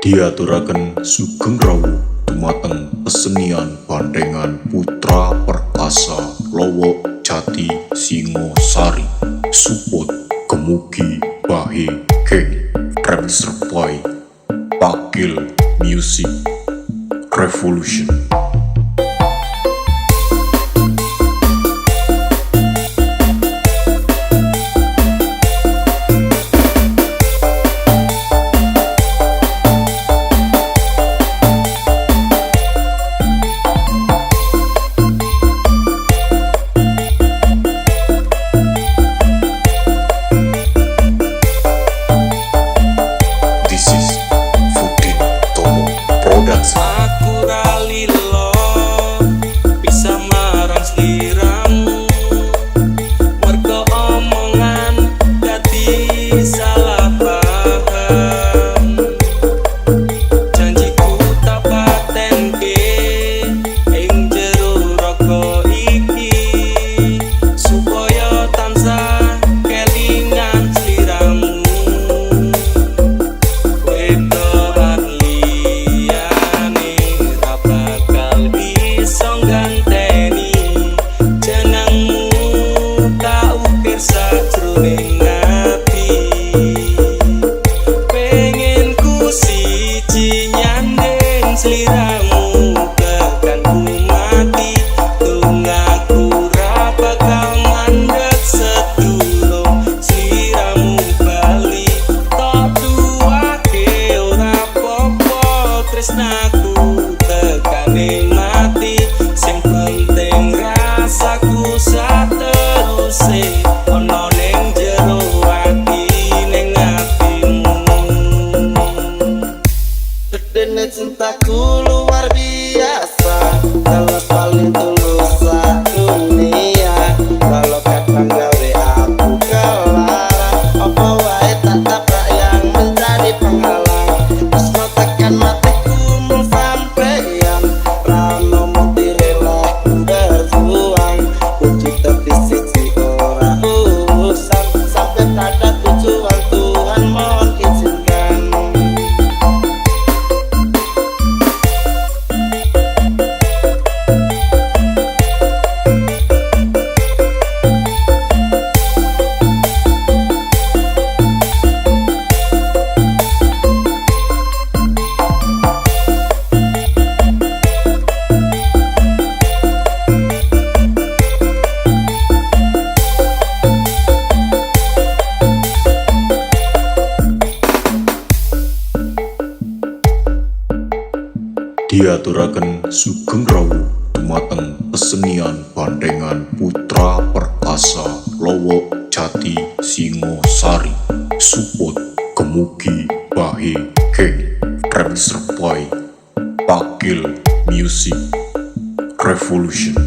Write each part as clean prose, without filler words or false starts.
Diaturaken Sugeng Rawuh dumateng pesenian Bandengan Putra Perkasa Lowo Jati Singosari support Gemugi Bahe Geng Remixer by Pakil Music Revolution. Aku ralilo bisa marang sliramu, mergo omongan dadi salah paham. Janjiku tak patenke ing jero raga iki, supaya tansah kelingan sliramu. Sliramu tekan ku mati, tunggaku ra bakal mandeg sedulur. Sliramu bali tok duwake ora apa-apa, tresnaku tekane mati. Sing penting rasaku sateruse ana ning jero ati ning atimu. Dene cintaku luar biasa, kalau paling tulus dunia. Kalau kadang gawe aku kelarang, apa wae tak tabrak yang menjadi penghalang. Terus no tekan matiku mau sampeyan, rano mau direla ku berjuang. Wujud tapi sisi ora urusan, sampai pada tujuan Tuhan mohon izinkan. Diaturaken Sugeng Rawuh dumateng pesenian Bandengan Putra Perkasa Lowo Jati Singosari support Gemugi Bahe Geng Remixer by Pakil Music Revolution.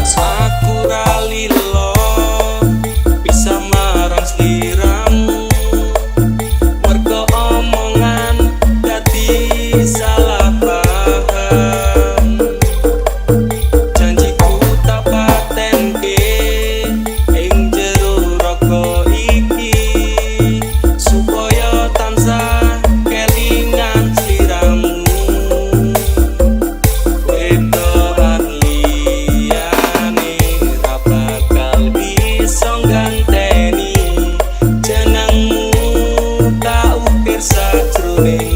Aku ralilo bisa marang sliramu, mergo omongan dadi salah paham. Janjiku tak patenke ing jero raga iki, supaya tansah kelingan sliramu. Jenengmu tak ukir sajroning